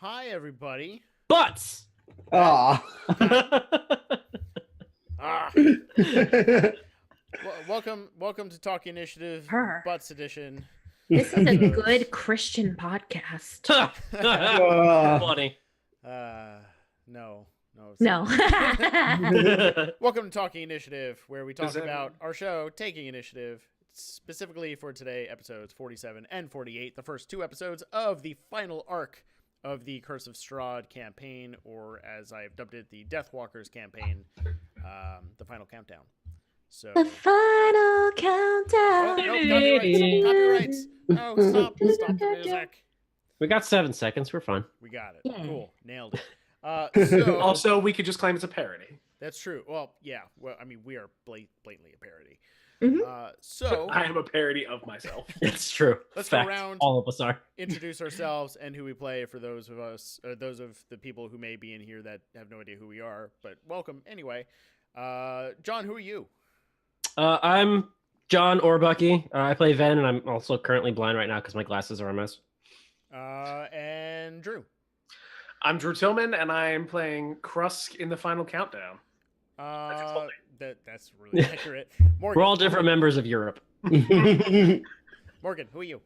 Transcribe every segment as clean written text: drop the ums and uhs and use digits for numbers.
Hi, everybody. Butts! Ah. Welcome to Talking Initiative, Butts Edition. This is a good Christian podcast. Funny. No. No. Welcome to Talking Initiative, where we talk about our show, Taking Initiative, specifically for today, episodes 47 and 48, the first two episodes of the final arc of the Curse of Strahd campaign, or as I've dubbed it, the Deathwalkers campaign, the final countdown. So the final countdown. Oh, no, copyrights. No, stop the music. We got 7 seconds. We're fine. We got it. Yay. Cool. Nailed it. So, also, we could just claim it's a parody. That's true. Well, yeah. Well, I mean, we are blatantly a parody. Mm-hmm. So I am a parody of myself. It's true. Let's Fact. go around. All of us are. Introduce ourselves and who we play for those of us, or those of the people who may be in here that have no idea who we are. But welcome anyway. John, who are you? I'm John Orbucky. I play Ven, and I'm also currently blind right now because my glasses are a mess. And Drew. I'm Drew Tillman, and I am playing Krusk in the final countdown. That's really accurate. Morgan, We're all different members of Europe. Morgan, who are you?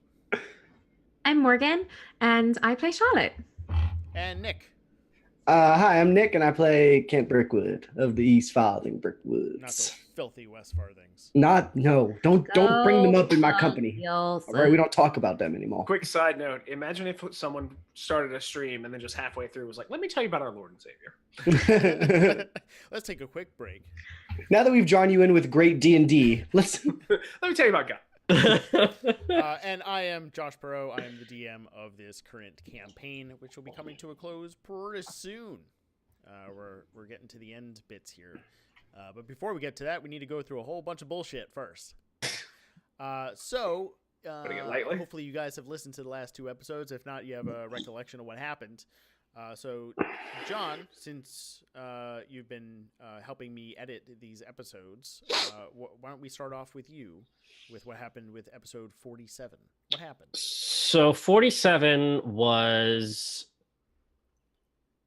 I'm Morgan, and I play Charlotte. And Nick. Hi, I'm Nick, and I play Kent Brickwood of the East Farthing Brickwoods. Not those filthy West Farthings. Don't bring them up in my company. All right, we don't talk about them anymore. Quick side note, imagine if someone started a stream and then just halfway through was like, let me tell you about our Lord and Savior. Let's take a quick break. Now that we've drawn you in with great D&D, let's... Let me tell you about God. And I am Josh Perault. I am the DM of this current campaign, which will be coming to a close pretty soon. We're getting to the end bits here. But before we get to that, we need to go through a whole bunch of bullshit first. Putting it lightly. Hopefully you guys have listened to the last two episodes. If not, you have a recollection of what happened. So, John, since you've been helping me edit these episodes, why don't we start off with you, with what happened with episode 47? What happened? So 47 was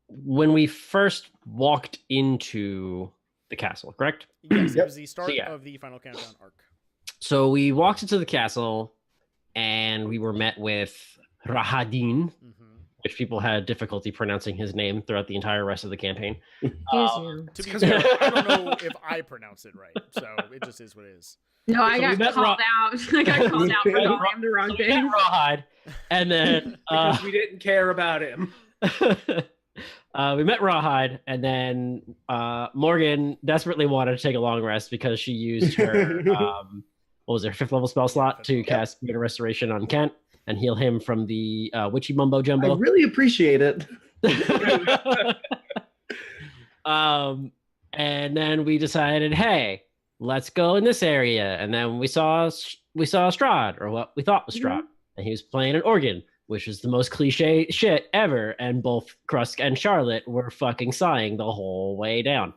when we first walked into the castle, correct? Yes, it was the start So, yeah. of the final countdown arc. So we walked into the castle, and we were met with Rahadin, Mm-hmm. which people had difficulty pronouncing his name throughout the entire rest of the campaign. To be fair, I don't know if I pronounce it right, so it just is what it is. No, I So we got met called out. I got called out for calling the wrong So we met thing. Rawhide, and then Because we didn't care about him. we met Rawhide, and then Morgan desperately wanted to take a long rest because she used her what was her 5th level spell slot to cast Greater Restoration on Kent and heal him from the witchy mumbo jumbo. I really appreciate it. And then we decided, hey, let's go in this area. And then we saw Strahd, or what we thought was Strahd, and he was playing an organ, which is the most cliche shit ever. And both Krusk and Charlotte were fucking sighing the whole way down.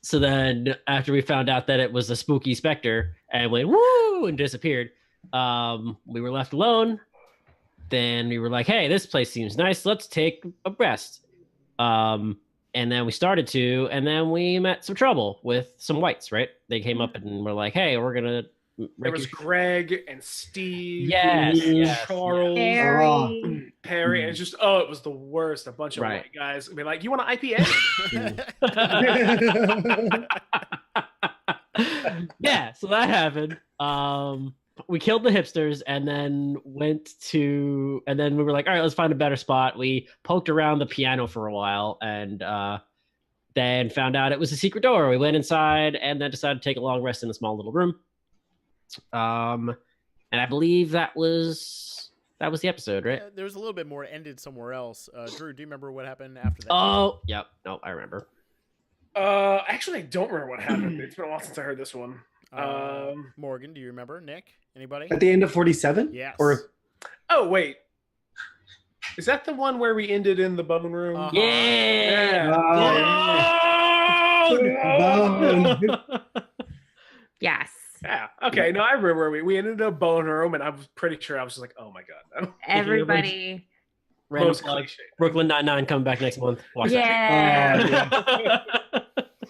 So then after we found out that it was a spooky specter and went woo and disappeared, we were left alone. Then we were like, hey, this place seems nice. Let's take a rest. And then we started to, and then we met some trouble with some whites, right? They came up and were like, hey, we're going to... There was Greg and Steve. Yes, Charles. Perry. And it's just, it was the worst. A bunch of white guys. I mean, like, you want an IPA? Yeah, so that happened. We killed the hipsters and then we were like, all right, let's find a better spot. We poked around the piano for a while and then found out it was a secret door. We went inside and then decided to take a long rest in a small little room. And I believe that was the episode, right? There was a little bit more. Ended somewhere else. Drew, do you remember what happened after that? Oh, yep. No, I remember. Actually, I don't remember what happened. It's been a while since I heard this one. Morgan, do you remember? Nick? Anybody? At the end of 47? Yes. Oh, wait. Is that the one where we ended in the bone room? Uh-huh. Yeah. Yes. Yeah. Okay. No, I remember where we ended in a bone room, and I was pretty sure I was just like, oh my god. Everybody Random Most plug. cliche. Brooklyn Nine-Nine coming back next month. Watch Yeah. that.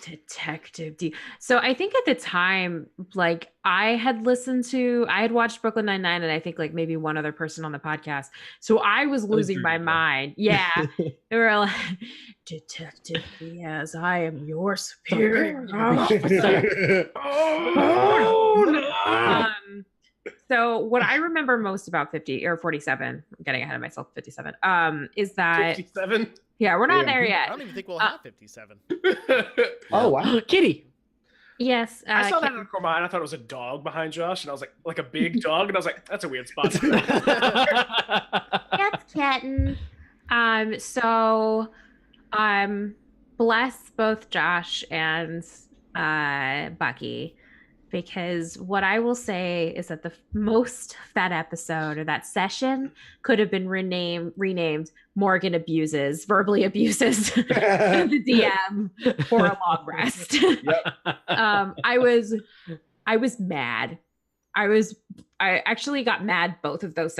Detective D. So I think at the time, like I had watched Brooklyn Nine-Nine and I think like maybe one other person on the podcast. So I was losing my mind. Yeah. They were like, Detective Diaz, I am your superior officer. So what I remember most about 50 or 47, I'm getting ahead of myself, 57, is that 57. yeah, we're not there I yet. don't even think we'll have 57. Oh wow. Kitty. Yes. I saw that in the corner behind. I thought it was a dog behind Josh, and I was like a big dog, and I was like, that's a weird spot. That's kitten. So bless both Josh and Bucky, because what I will say is that the most of that episode or that session could have been renamed Morgan verbally abuses the DM for a long rest. I was mad. I actually got mad both of those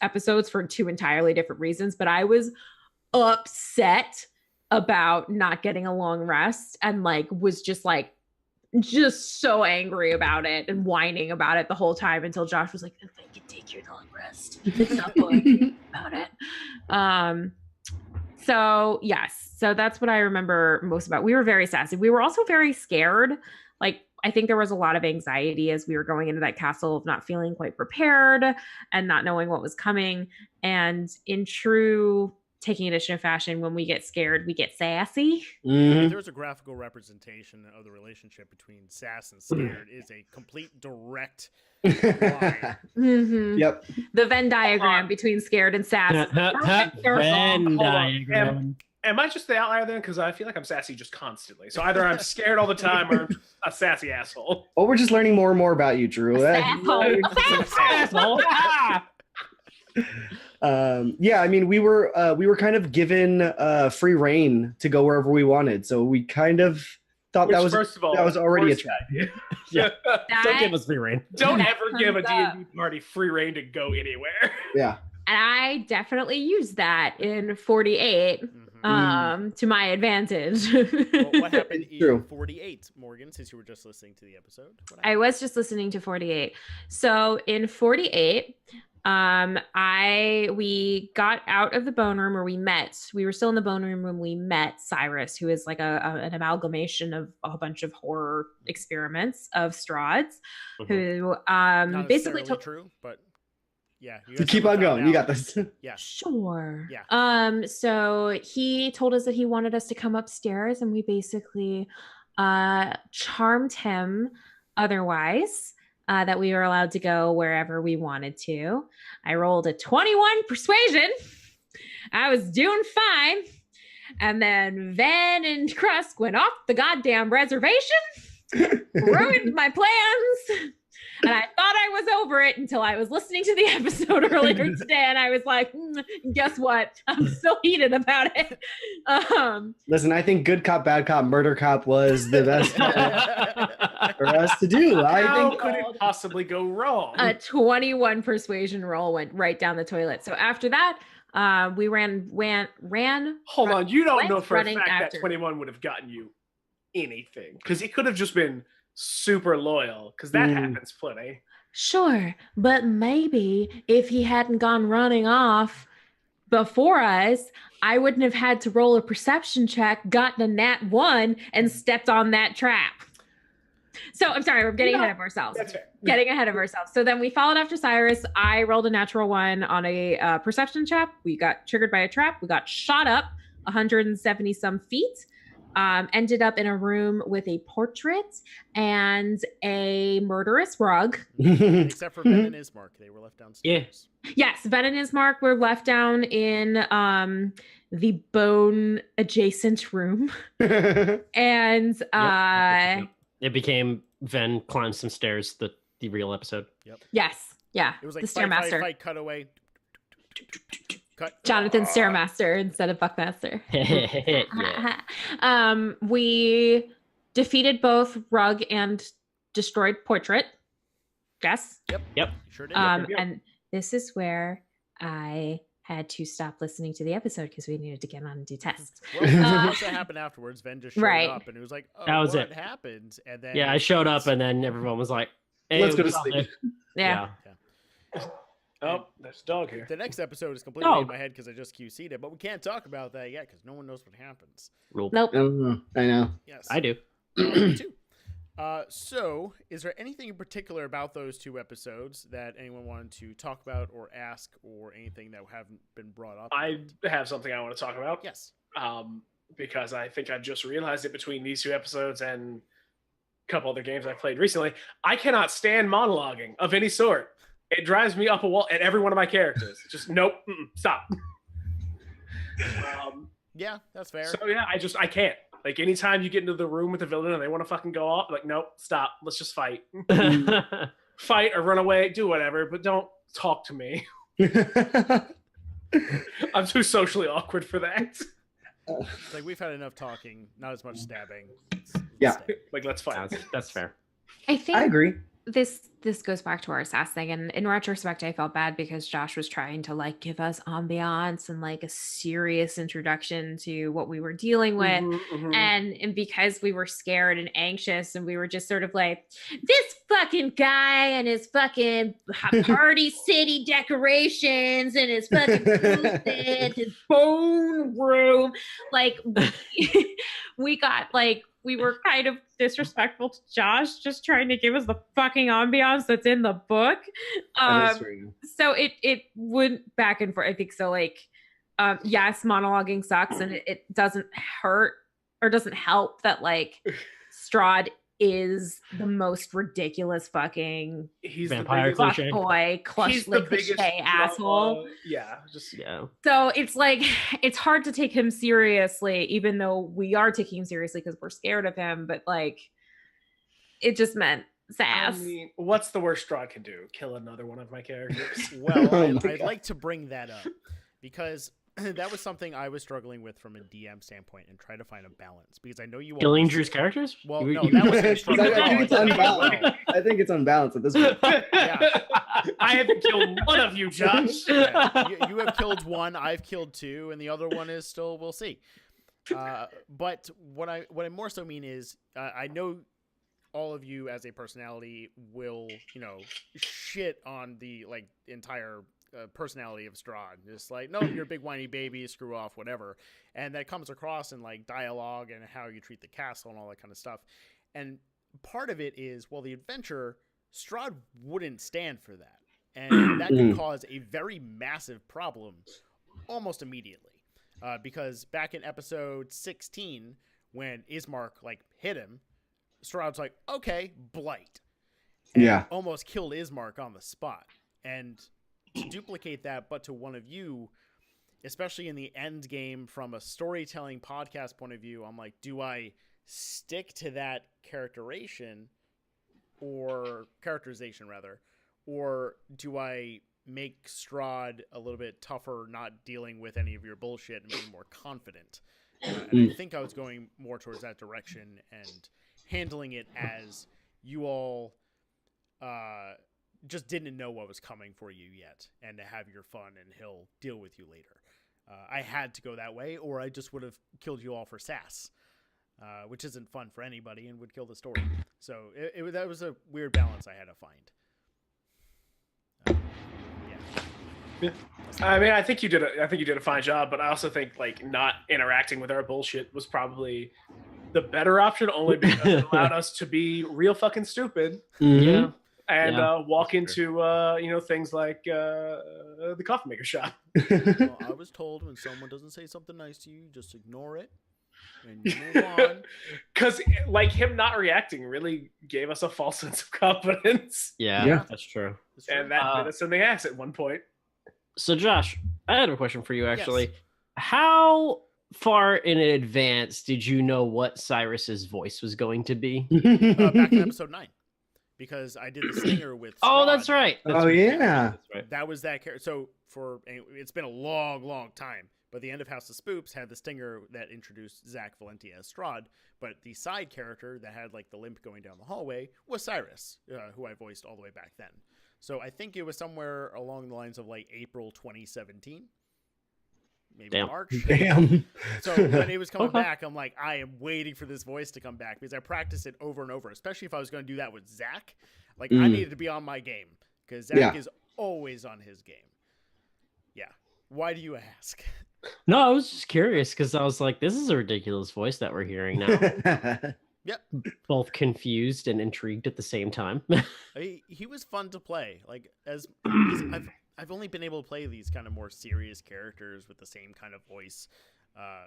episodes for two entirely different reasons, but I was upset about not getting a long rest and was just so angry about it and whining about it the whole time until Josh was like, if I can take your long rest, stop whining about it. So yes, so that's what I remember most about. We were very sassy. We were also very scared. I think there was a lot of anxiety as we were going into that castle of not feeling quite prepared and not knowing what was coming. And in true Taking Initiative fashion, when we get scared, we get sassy. If there's a graphical representation of the relationship between sass and scared, is a complete direct line. Yep. The Venn diagram between scared and sass. Venn diagram. Am I just the outlier then? Because I feel like I'm sassy just constantly. So either I'm scared all the time or I'm a sassy asshole. Well, we're just learning more and more about you, Drew. Asshole. Yeah, I mean, we were kind of given free reign to go wherever we wanted, so we kind of thought Which, that was first of all, already a worst trap. Yeah. Don't give us free reign. Don't ever give a Thumbs up. D&D party free reign to go anywhere. Yeah. And I definitely used that in 48 to my advantage. Well, what happened in True. 48, Morgan, since you were just listening to the episode? I was just listening to 48. So in 48, we got out of the bone room where we met. We were still in the bone room when we met Cyrus, who is like an amalgamation of a bunch of horror experiments of Strahds, who Not basically necessarily took true, but yeah, You keep on going. You got this. Yeah. Sure. Yeah. So he told us that he wanted us to come upstairs, and we basically charmed him otherwise, that we were allowed to go wherever we wanted to. I rolled a 21 persuasion. I was doing fine. And then Van and Krusk went off the goddamn reservation, ruined my plans. And I thought I was over it until I was listening to the episode earlier today, and I was like, guess what? I'm still heated about it. Listen, I think good cop, bad cop, murder cop was the best for us to do. How could it possibly go wrong? A 21 persuasion roll went right down the toilet. So after that, we ran. Hold on, you don't know for a running fact after. that 21 would have gotten you anything. Because he could have just been super loyal, because that happens plenty. Sure, but maybe if he hadn't gone running off before us, I wouldn't have had to roll a perception check, gotten a nat 1, and stepped on that trap. So I'm sorry, we're getting ahead of ourselves. That's fair. Getting ahead of ourselves. So then we followed after Cyrus. I rolled a natural 1 on a perception check. We got triggered by a trap. We got shot up 170 some feet. Ended up in a room with a portrait and a murderous rug. Except for Ben and Ismark, they were left downstairs. Yes, Ben and Ismark were left down in the bone adjacent room. And it became Ven climbs some stairs, the real episode. Yep. Yes, yeah. It was like the Stairmaster. fight, cutaway. Cut. Jonathan Stairmaster instead of Buckmaster. Yeah. We defeated both Rug and destroyed Portrait. Yes. Yep. Yep. Sure did. And this is where I had to stop listening to the episode because we needed to get on and do tests. Well, what happened afterwards? Ven just showed Right. up and it was like, "Oh, That was what it. happened?" And then Yeah, I showed up and then everyone was like, hey, Let's go to what's up, sleep. Dave? Yeah. Oh, there's a dog here. the next episode is completely Oh. in my head because I just QC'd it, but we can't talk about that yet because no one knows what happens. Nope. Nope. I know. Yes, I do. Me too. So, is there anything in particular about those two episodes that anyone wanted to talk about or ask, or anything that haven't been brought up? I have something I want to talk about. Yes. Because I think I've just realized it between these two episodes and a couple other games I've played recently. I cannot stand monologuing of any sort. It drives me up a wall at every one of my characters. Just nope, stop. Yeah, that's fair. So yeah, I can't. Like anytime you get into the room with the villain and they want to fucking go off, like nope, stop. Let's just fight. Fight or run away, do whatever, but don't talk to me. I'm too socially awkward for that. It's like we've had enough talking, not as much stabbing. Yeah. Stay. Like let's fight. That's fair. I think I agree. this goes back to our sass thing, and in retrospect I felt bad because Josh was trying to like give us ambiance and like a serious introduction to what we were dealing with. And because we were scared and anxious and we were just sort of like, this fucking guy and his fucking party city decorations and his fucking booth and his bone room, like we got like, we were kind of disrespectful to Josh, just trying to give us the fucking ambiance that's in the book. So it went back and forth. I think so. Like, yes, monologuing sucks, and it doesn't hurt or doesn't help that like Strahd is the most ridiculous fucking He's Vampire the cliche. biggest, He's the biggest cliche asshole. Yeah, just Yeah. So it's like, it's hard to take him seriously, even though we are taking him seriously because we're scared of him. But like, it just meant sass. I mean, what's the worst Strahd can do? Kill another one of my characters. Well, Oh I'd my God. like to bring that up because that was something I was struggling with from a DM standpoint and try to find a balance, because I know you all Killing Drew's characters? Well, You- no, you- that was I a struggle. think it's unbalanced. I think it's unbalanced at this point. Yeah. I haven't killed one of you, Josh. Yeah, you have killed one, I've killed two, and the other one is still, we'll see. But what I more so mean is, I know all of you as a personality will, shit on the like entire personality of Strahd. Just like, no, you're a big whiny baby, screw off, whatever. And that comes across in like dialogue and how you treat the castle and all that kind of stuff. And part of it is, well, the adventure, Strahd wouldn't stand for that. And that could cause a very massive problem almost immediately. Because back in episode 16, when Ismark like hit him, Strahd's like, okay, blight. And Yeah. almost killed Ismark on the spot. And to duplicate that, but to one of you, especially in the end game from a storytelling podcast point of view, I'm like, do I stick to that characterization, or do I make Strahd a little bit tougher, not dealing with any of your bullshit, and being more confident? And I think I was going more towards that direction and handling it as you all just didn't know what was coming for you yet, and to have your fun and he'll deal with you later. I had to go that way, or I just would have killed you all for sass, which isn't fun for anybody and would kill the story. So that was a weird balance I had to find. Yeah. I mean, I think you did a fine job, but I also think like not interacting with our bullshit was probably the better option, only because it allowed us to be real fucking stupid. Yeah. And Yeah, walk into things like the coffee maker shop. Well, I was told when someone doesn't say something nice to you, just ignore it and you move on. Because like him not reacting really gave us a false sense of confidence. Yeah, Yeah. that's true. It's true. And that bit us in the ass at one point. So, Josh, I had a question for you, actually. Yes. How far in advance did you know what Cyrus's voice was going to be? Back in episode 9. Because I did the stinger with Strahd. Oh, that's right. Oh, yeah. That's right. That was that character. So it's been a long, long time. But the end of House of Spoops had the stinger that introduced Zach Valenti as Strahd. But the side character that had like the limp going down the hallway was Cyrus, who I voiced all the way back then. So I think it was somewhere along the lines of like April 2017 maybe Damn. March. Damn. So when he was coming Okay. back, I'm like, I am waiting for this voice to come back because I practiced it over and over, especially if I was going to do that with Zach. Like, I needed to be on my game because Zach is always on his game. Yeah. Why do you ask? No, I was just curious because I was like, this is a ridiculous voice that we're hearing now. Yep. Both confused and intrigued at the same time. He was fun to play. Like, I've only been able to play these kind of more serious characters with the same kind of voice,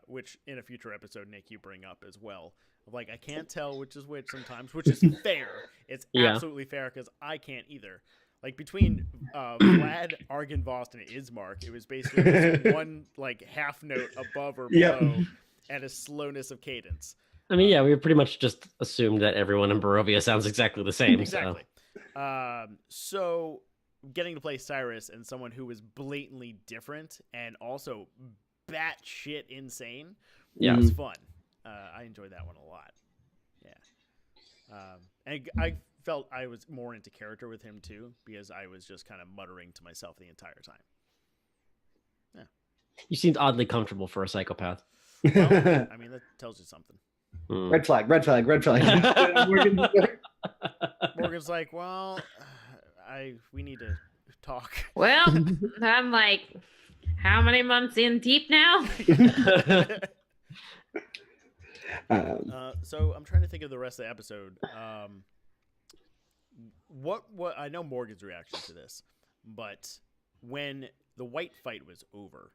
which in a future episode, Nick, you bring up as well. Like, I can't tell which is which sometimes, which is fair. It's absolutely fair because I can't either. Like, between Vlad, Argynvost, and Ismark, it was basically just one, like, half note above or below and a slowness of cadence. I mean, yeah, we pretty much just assumed that everyone in Barovia sounds exactly the same. Exactly. So getting to play Cyrus and someone who was blatantly different and also batshit insane was fun. I enjoyed that one a lot. Yeah. And I felt I was more into character with him too because I was just kind of muttering to myself the entire time. Yeah. You seemed oddly comfortable for a psychopath. Well, I mean, that tells you something. Red flag. Morgan's like, well, we need to talk. Well, I'm like, how many months in deep now? So I'm trying to think of the rest of the episode. What I know Morgan's reaction to this, but when the white fight was over,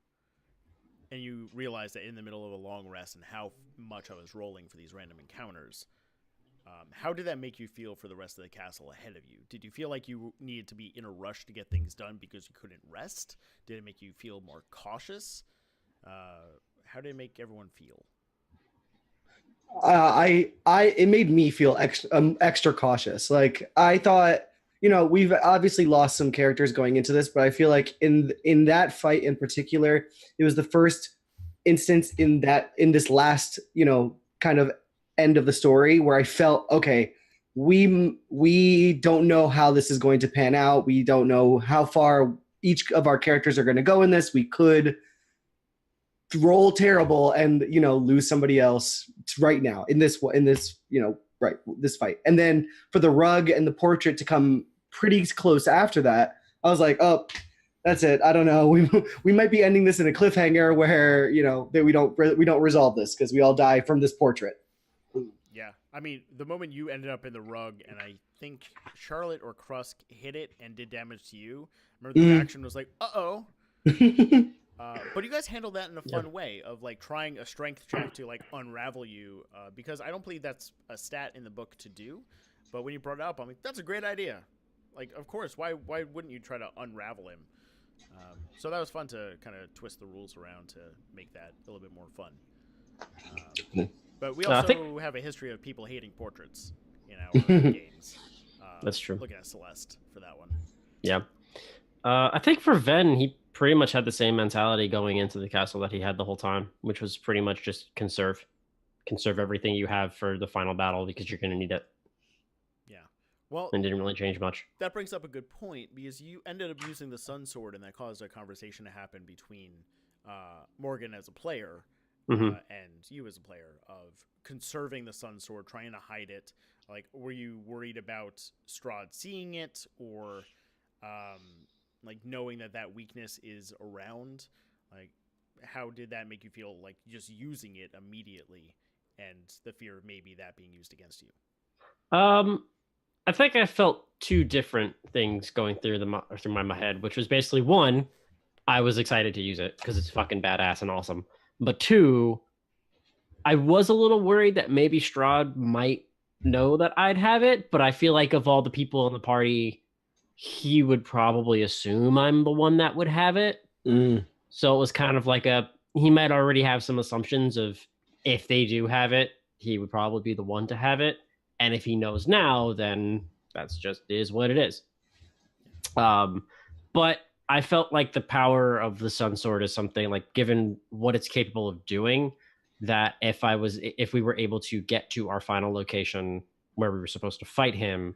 and you realized that in the middle of a long rest and how much I was rolling for these random encounters, how did that make you feel for the rest of the castle ahead of you? Did you feel like you needed to be in a rush to get things done because you couldn't rest? Did it make you feel more cautious? How did it make everyone feel? It made me feel extra cautious. Like, I thought, we've obviously lost some characters going into this, but I feel like in that fight in particular, it was the first instance in this last, kind of end of the story where I felt, okay, we don't know how this is going to pan out. We don't know how far each of our characters are going to go in this. We could roll terrible and, lose somebody else right now in this this fight. And then for the rug and the portrait to come pretty close after that, I was like, oh, that's it. I don't know. We might be ending this in a cliffhanger where, that we don't resolve this because we all die from this portrait. Yeah. I mean, the moment you ended up in the rug and I think Charlotte or Krusk hit it and did damage to you, I remember the reaction was like, uh-oh. But you guys handled that in a fun way of like trying a strength check to like unravel you because I don't believe that's a stat in the book to do. But when you brought it up, I'm like, that's a great idea. Like, of course, why wouldn't you try to unravel him? So that was fun to kind of twist the rules around to make that a little bit more fun. But we also have a history of people hating portraits in our games. That's true. Looking at Celeste for that one. Yeah. I think for Ven, he pretty much had the same mentality going into the castle that he had the whole time, which was pretty much just conserve everything you have for the final battle because you're going to need it. Yeah. Well, and didn't really change much. That brings up a good point because you ended up using the Sun Sword and that caused a conversation to happen between Morgan as a player and you as a player of conserving the Sun Sword, trying to hide it. Like, were you worried about Strahd seeing it or like knowing that weakness is around? Like, how did that make you feel, like just using it immediately and the fear of maybe that being used against you? I think I felt two different things going through my head, which was basically one, I was excited to use it because it's fucking badass and awesome. But two, I was a little worried that maybe Strahd might know that I'd have it, but I feel like of all the people in the party, he would probably assume I'm the one that would have it. So it was kind of like he might already have some assumptions of if they do have it, he would probably be the one to have it. And if he knows now, then that's just is what it is. But I felt like the power of the Sun Sword is something like, given what it's capable of doing, that if we were able to get to our final location where we were supposed to fight him,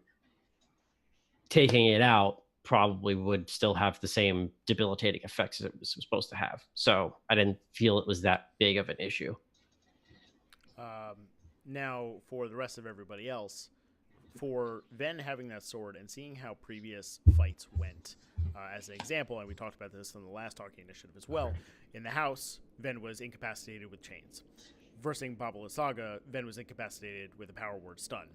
taking it out probably would still have the same debilitating effects as it was supposed to have. So I didn't feel it was that big of an issue. Now, for the rest of everybody else, for Ven having that sword and seeing how previous fights went, as an example, and we talked about this in the last Talking Initiative as well, in the house, Ven was incapacitated with chains. Versing Babala Saga, Ven was incapacitated with a power word stun.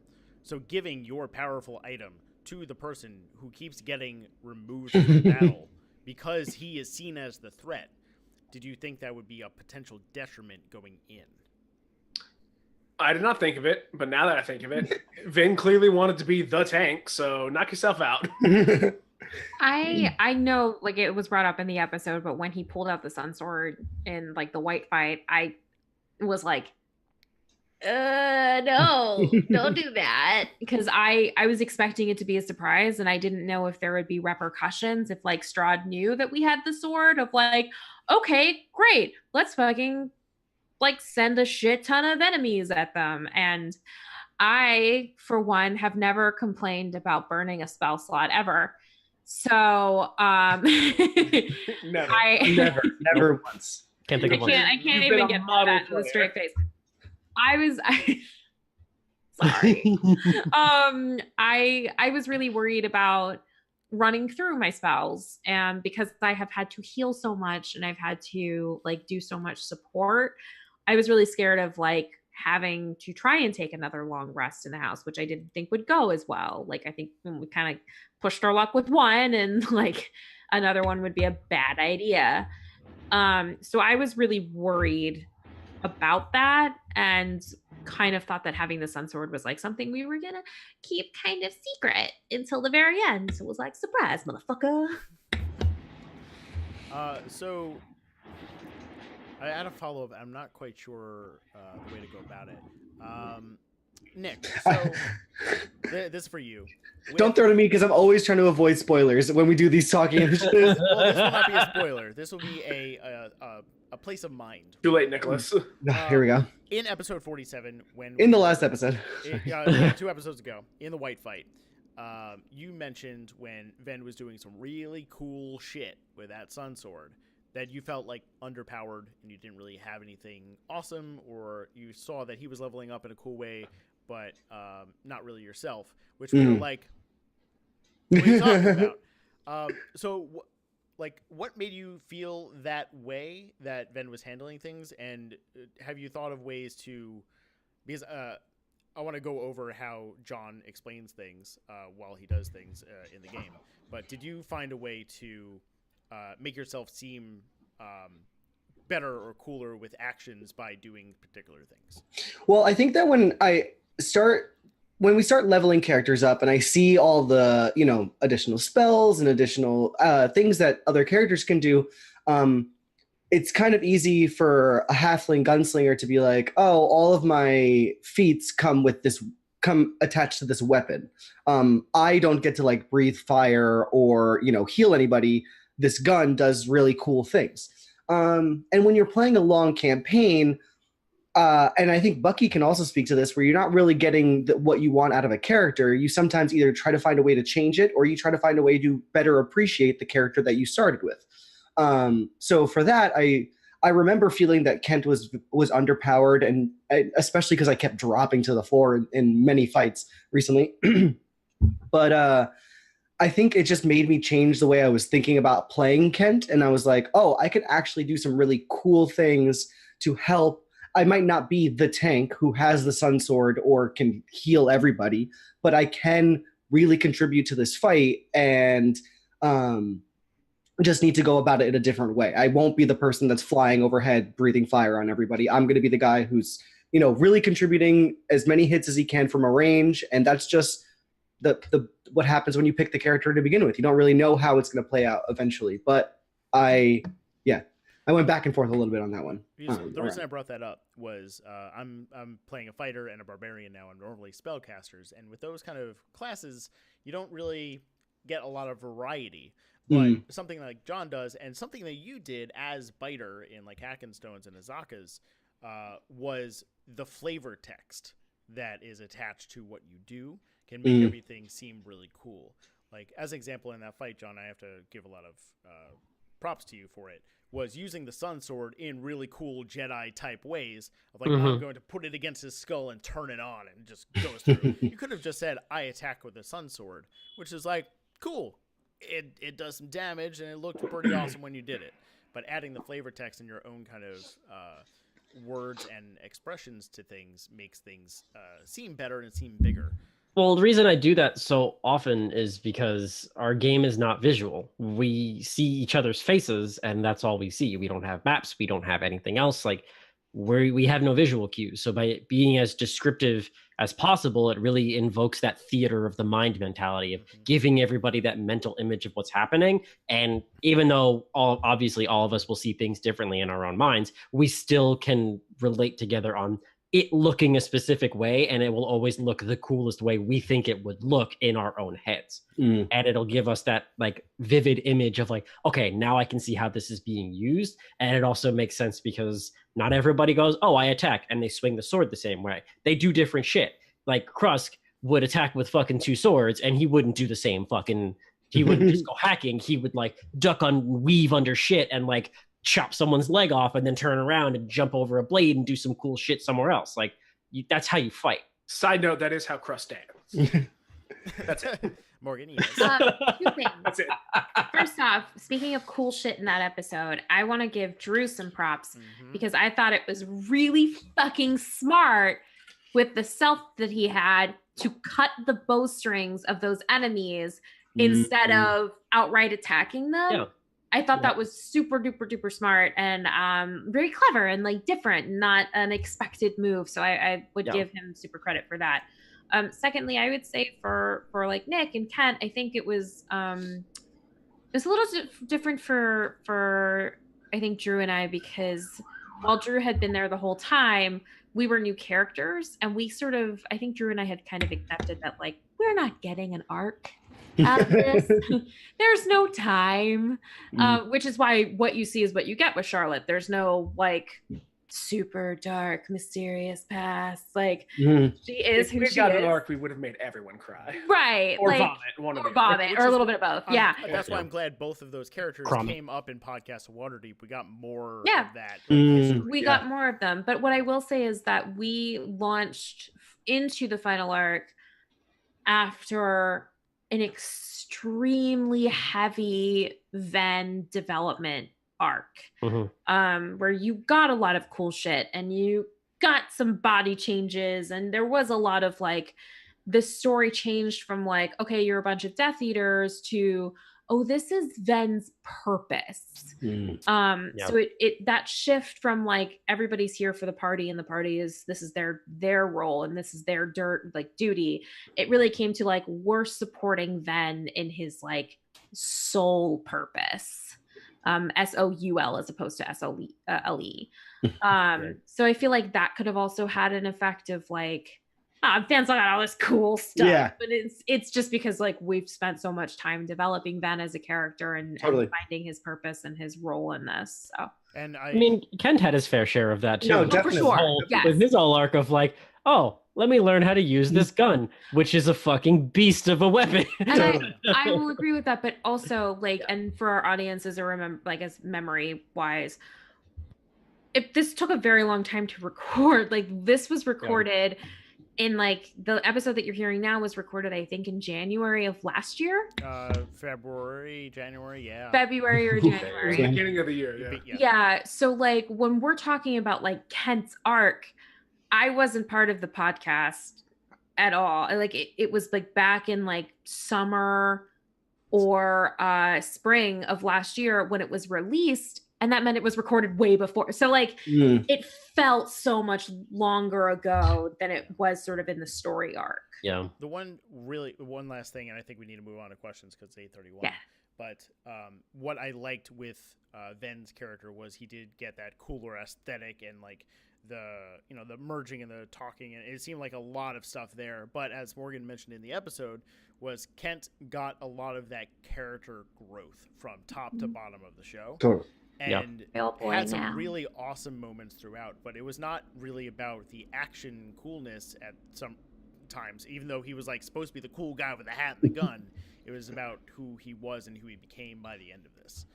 So giving your powerful item to the person who keeps getting removed from the battle because he is seen as the threat, did you think that would be a potential detriment going in? I did not think of it, but now that I think of it, Vin clearly wanted to be the tank, so knock yourself out. I know, like, it was brought up in the episode, but when he pulled out the sun sword in like the white fight, I was like, no, don't do that, because I was expecting it to be a surprise, and I didn't know if there would be repercussions if like Strahd knew that we had the sword, of like, okay, great, let's fucking like send a shit ton of enemies at them. And I, for one, have never complained about burning a spell slot ever. So never once. Can't think of one. I can't even get that in the straight face. Sorry. I was really worried about running through my spells, and because I have had to heal so much and I've had to like do so much support, I was really scared of like having to try and take another long rest in the house, which I didn't think would go as well. Like, I think we kind of pushed our luck with one, and like another one would be a bad idea. So I was really worried about that, and kind of thought that having the sun sword was like something we were gonna keep kind of secret until the very end. So it was like, surprise, motherfucker. So I had a follow-up. I'm not quite sure the way to go about it. Nick, so this is for you. Don't throw to me, because I'm always trying to avoid spoilers when we do these talking initiatives. Well, this will not be a spoiler. This will be a place of mind. Too late, Nicholas. Here we go. In episode 47, in the last episode, 2 episodes ago, in the white fight, you mentioned when Ven was doing some really cool shit with that sun sword that you felt like underpowered and you didn't really have anything awesome, or you saw that he was leveling up in a cool way, but not really yourself, which we were like, what are you talking about? What made you feel that way that Ven was handling things, and have you thought of ways to, because I want to go over how John explains things while he does things in the game, but did you find a way to make yourself seem better or cooler with actions by doing particular things? Well, I think that when we start leveling characters up and I see all the, additional spells and additional things that other characters can do, it's kind of easy for a halfling gunslinger to be like, oh, all of my feats come attached to this weapon. I don't get to like breathe fire or, heal anybody. This gun does really cool things. And when you're playing a long campaign, and I think Bucky can also speak to this, where you're not really getting what you want out of a character, you sometimes either try to find a way to change it, or you try to find a way to better appreciate the character that you started with. So for that, I remember feeling that Kent was underpowered, and especially because I kept dropping to the floor in many fights recently. But I think it just made me change the way I was thinking about playing Kent, and I was like, oh, I could actually do some really cool things to help. I might not be the tank who has the sun sword or can heal everybody, but I can really contribute to this fight, and just need to go about it in a different way. I won't be the person that's flying overhead, breathing fire on everybody. I'm going to be the guy who's, really contributing as many hits as he can from a range, and that's just the what happens when you pick the character to begin with. You don't really know how it's going to play out eventually, but I went back and forth a little bit on that one. The reason I brought that up was I'm playing a fighter and a barbarian now. I'm normally spellcasters, and with those kind of classes, you don't really get a lot of variety. But something like John does, and something that you did as Biter in like Hackenstones and Azakas, was the flavor text that is attached to what you do can make everything seem really cool. like as an example in that fight, John, I have to give a lot of props to you for it, was using the Sun Sword in really cool Jedi type ways of like, I'm going to put it against his skull and turn it on and just goes through. You could have just said, I attack with the Sun Sword, which is like, cool. It does some damage and it looked pretty awesome when you did it. But adding the flavor text and your own kind of words and expressions to things makes things seem better and seem bigger. Well, the reason I do that so often is because our game is not visual. We see each other's faces, and that's all we see. We don't have maps. We don't have anything else. Like, we have no visual cues. So by it being as descriptive as possible, it really invokes that theater of the mind mentality of giving everybody that mental image of what's happening. And even though obviously all of us will see things differently in our own minds, we still can relate together on it looking a specific way, and it will always look the coolest way we think it would look in our own heads. And it'll give us that like vivid image of like, okay, now I can see how this is being used. And it also makes sense because not everybody goes, oh, I attack, and they swing the sword the same way. They do different shit. Like Krusk would attack with fucking 2 swords, and he wouldn't do the same fucking, he wouldn't just go hacking. He would like duck on, weave under shit and like chop someone's leg off and then turn around and jump over a blade and do some cool shit somewhere else. Like that's how you fight. Side note, that is how Crust stands. That's it. Morgan, yes. 2 things. That's it. First off, speaking of cool shit in that episode, I want to give Drew some props because I thought it was really fucking smart with the self that he had to cut the bowstrings of those enemies instead of outright attacking them. Yeah. I thought that was super duper duper smart and very clever and like different, not an expected move. So I would give him super credit for that. Secondly, I would say for like Nick and Kent, I think it was a little different for I think Drew and I, because while Drew had been there the whole time, we were new characters, and we sort of, I think Drew and I had kind of accepted that like we're not getting an arc out of this. There's no time, which is why what you see is what you get with Charlotte. There's no like super dark, mysterious past. Like she is if who we she got is. an arc, we would have made everyone cry. Right. Or like, vomit. One of or the vomit, or a little bit of both. Yeah. That's why I'm glad both of those characters came up in Podcast of Waterdeep. We got more of that. History. We got more of them. But what I will say is that we launched into the final arc after an extremely heavy Ven development arc, where you got a lot of cool shit and you got some body changes, and there was a lot of like the story changed from like, okay, you're a bunch of Death Eaters, to this is Ven's purpose. So it that shift from like everybody's here for the party and the party is, this is their role and this is their duty. It really came to like, we're supporting Ven in his like soul purpose. SOUL as opposed to SOLE. So I feel like that could have also had an effect of like, fans got all this cool stuff, but it's just because like we've spent so much time developing Ven as a character and finding his purpose and his role in this. So, and I mean, Kent had his fair share of that too. No, definitely. For sure. With his whole arc of like, oh, let me learn how to use this gun, which is a fucking beast of a weapon. And I will agree with that, but also like, and for our audience as as memory wise, if this took a very long time to record, like this was recorded in like the episode that you're hearing now was recorded, I think, in January of last year. February or January. Beginning of the year, Yeah. So like when we're talking about like Kent's arc, I wasn't part of the podcast at all. Like it was like back in like summer or spring of last year when it was released. And that meant it was recorded way before. So like it felt so much longer ago than it was sort of in the story arc. Yeah. The one last thing, and I think we need to move on to questions because it's 8:31. Yeah. But what I liked with Ven's character was he did get that cooler aesthetic and like the merging and the talking, and it seemed like a lot of stuff there. But as Morgan mentioned in the episode, was Kent got a lot of that character growth from top to bottom of the show. Totally. And had some really awesome moments throughout, but it was not really about the action coolness at some times. Even though he was like supposed to be the cool guy with the hat and the gun, it was about who he was and who he became by the end of this.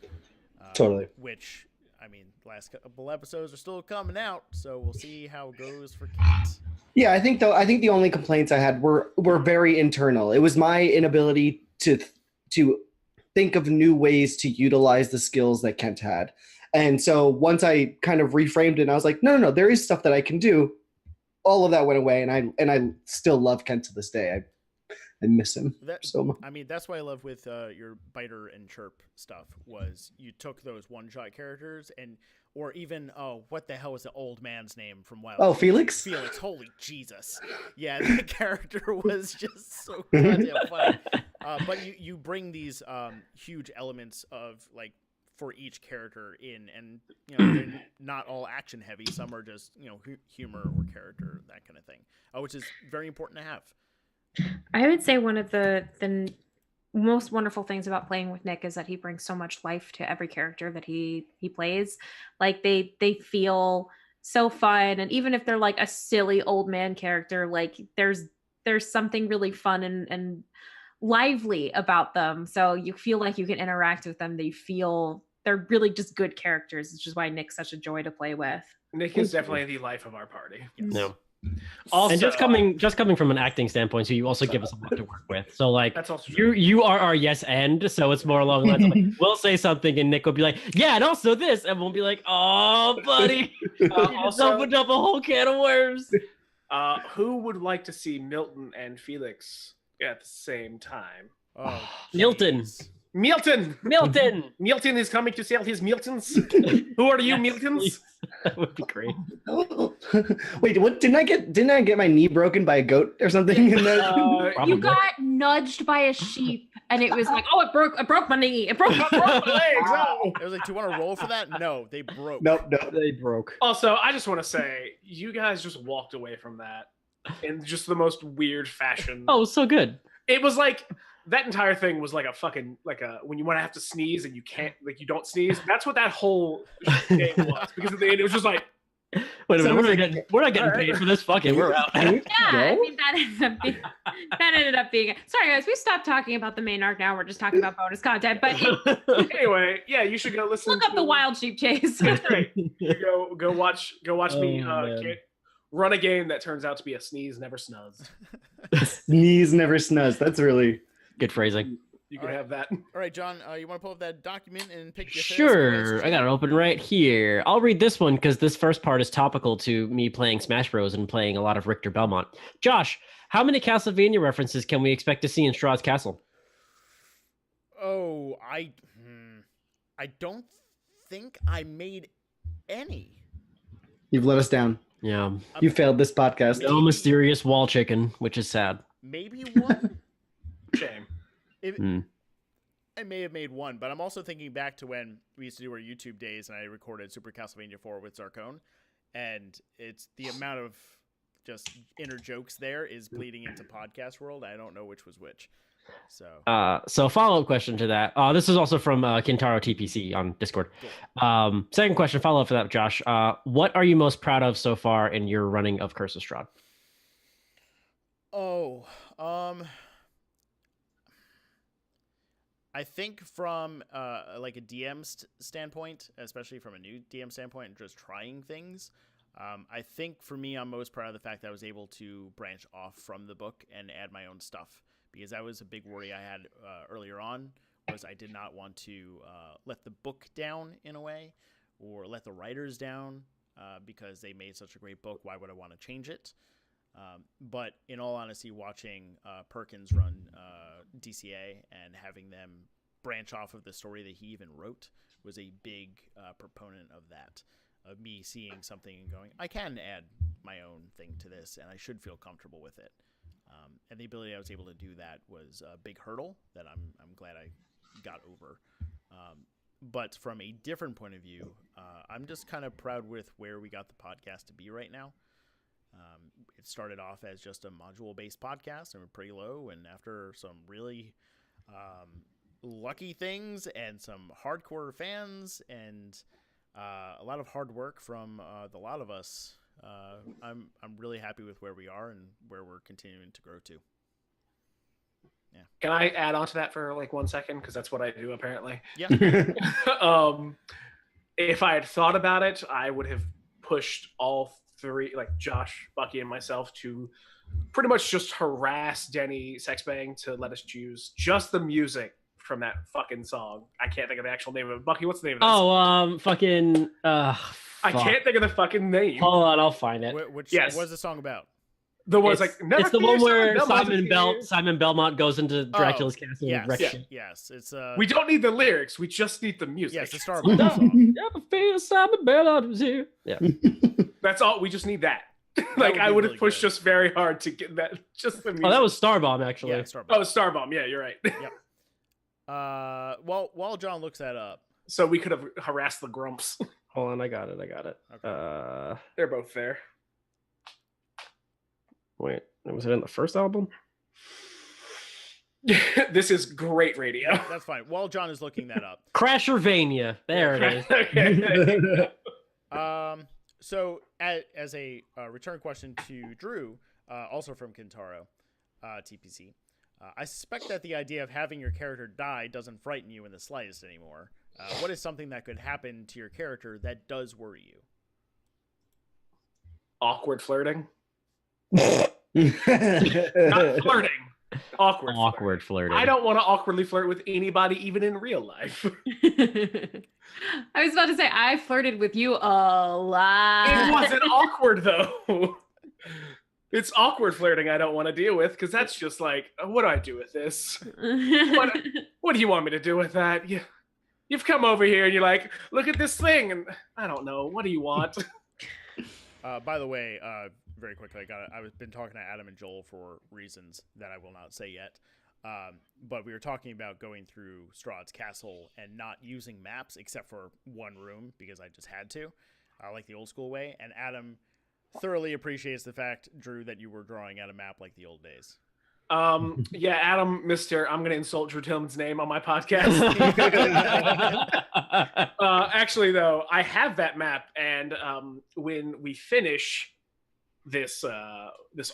Totally. Which, I mean, last couple episodes are still coming out, so we'll see how it goes for Kate. Yeah, I think the only complaints I had were very internal. It was my inability to think of new ways to utilize the skills that Kent had. And so once I kind of reframed it, and I was like, no, there is stuff that I can do. All of that went away, and I still love Kent to this day. I miss him so much. I mean, that's what I love with your Biter and Chirp stuff was you took those one-shot characters or even, what the hell was the old man's name from Wild? Oh, Felix? Felix, holy Jesus. Yeah, that character was just so goddamn funny. But you bring these huge elements of, like, for each character in, and, you know, they're not all action heavy. Some are just, you know, humor or character, that kind of thing, which is very important to have. I would say one of the most wonderful things about playing with Nick is that he brings so much life to every character that he plays. Like they feel so fun, and even if they're like a silly old man character, like there's something really fun and lively about them. So you feel like you can interact with them. They feel they're really just good characters, which is why Nick's such a joy to play with. Nick is definitely the life of our party. Yes. No. Also, And just coming from an acting standpoint, so you also give us a lot to work with. So like that's also true. you are our yes and, so it's more along the lines of like we'll say something and Nick will be like, yeah, and also this, and we'll be like, oh buddy, you just opened up a whole can of worms. Who would like to see Milton and Felix at the same time? Oh, Milton. jeez. Milton is coming to sell his Miltons. Who are you, Miltons? That would be great. Wait, what? Didn't I get my knee broken by a goat or something? You got nudged by a sheep, and it was like, oh, it broke my knee. It broke my legs. Oh. I was like, do you want to roll for that? No, they broke. Nope. They broke. Also, I just want to say, you guys just walked away from that in just the most weird fashion. Oh, so good. It was like that entire thing was like a fucking when you want to have to sneeze and you can't, like, you don't sneeze. That's what that whole game was, because at the end it was just like, wait a minute, we're not getting paid for this. Fucking, we're out. Yeah, I mean that ended up being. Sorry guys, we stopped talking about the main arc now. We're just talking about bonus content. But anyway, yeah, you should go listen. Look up the Wild Sheep Chase. That's great. Go watch me run a game that turns out to be a sneeze never snuzz. Sneeze never snuzz. That's really good phrasing. You can have that. All right, John, you want to pull up that document and pick your Sure, I got it open right here. I'll read this one because this first part is topical to me playing Smash Bros. And playing a lot of Richter Belmont. Josh, how many Castlevania references can we expect to see in Strahd's Castle? Oh, I don't think I made any. You've let us down. Yeah. You failed this podcast. No mysterious wall chicken, which is sad. Maybe one. Shame. I may have made one, but I'm also thinking back to when we used to do our YouTube days and I recorded Super Castlevania 4 with Zarkone, and it's the amount of just inner jokes there is bleeding into podcast world. I don't know which was which. So follow-up question to that. This is also from Kintaro TPC on Discord. Cool. Second question, follow-up for that, Josh. What are you most proud of so far in your running of Curse of Strahd? I think from like a DM standpoint, especially from a new DM standpoint, and just trying things, I think for me, I'm most proud of the fact that I was able to branch off from the book and add my own stuff, because that was a big worry I had earlier on, was I did not want to let the book down in a way, or let the writers down, because they made such a great book. Why would I want to change it? But in all honesty, watching Perkins run DCA and having them branch off of the story that he even wrote was a big proponent of that, of me seeing something and going, I can add my own thing to this and I should feel comfortable with it. And the ability I was able to do that was a big hurdle that I'm glad I got over. But from a different point of view, I'm just kind of proud with where we got the podcast to be right now. It started off as just a module-based podcast, and we're pretty low. And after some really lucky things and some hardcore fans and a lot of hard work from the lot of us, I'm really happy with where we are and where we're continuing to grow to. Yeah. Can I add on to that for like 1 second? Because that's what I do apparently. Yeah. If I had thought about it, I would have pushed all three, like Josh, Bucky, and myself, to pretty much just harass Denny Sexbang to let us choose just the music from that fucking song. I can't think of the actual name of it. Bucky, what's the name of that song? Fucking. I can't think of the fucking name. Hold on, I'll find it. Yes. What's the song about? The one's like it's the one where Belmont Simon Belmont goes into Dracula's castle. Yes, and wrecks shit. yes. It's We don't need the lyrics. We just need the music. Yes, the Starbucks song. Ever feel Simon Belmont was here? Yeah. That's all. We just need that. Like I would have pushed just very hard to get that. Just the music. Oh, that was Starbomb actually. Yeah, Starbomb. Oh, Starbomb. Yeah, you're right. Yep. While John looks that up, So we could have harassed the Grumps. Hold on, I got it. Okay. They're both there. Wait, was it in the first album? This is great radio. that's fine. While John is looking that up, Crashervania. There it is. Okay. So as a return question to Drew, also from Kintaro, TPC, I suspect that the idea of having your character die doesn't frighten you in the slightest anymore. What is something that could happen to your character that does worry you? Awkward flirting. Not flirting. Awkward flirting. I don't want to awkwardly flirt with anybody, even in real life. I was about to say I flirted with you a lot. It wasn't awkward though. It's awkward flirting I don't want to deal with, because that's just like, what do I do with this? What do you want me to do with that? You've come over here and you're like, look at this thing, and I don't know. What do you want? By the way, very quickly, I've been talking to Adam and Joel for reasons that I will not say yet. But we were talking about going through Strahd's castle and not using maps except for one room because I just had to, like the old school way. And Adam thoroughly appreciates the fact, Drew, that you were drawing out a map like the old days. Yeah, Adam, I'm going to insult Drew Tillman's name on my podcast. Actually, though, I have that map, and when we finish this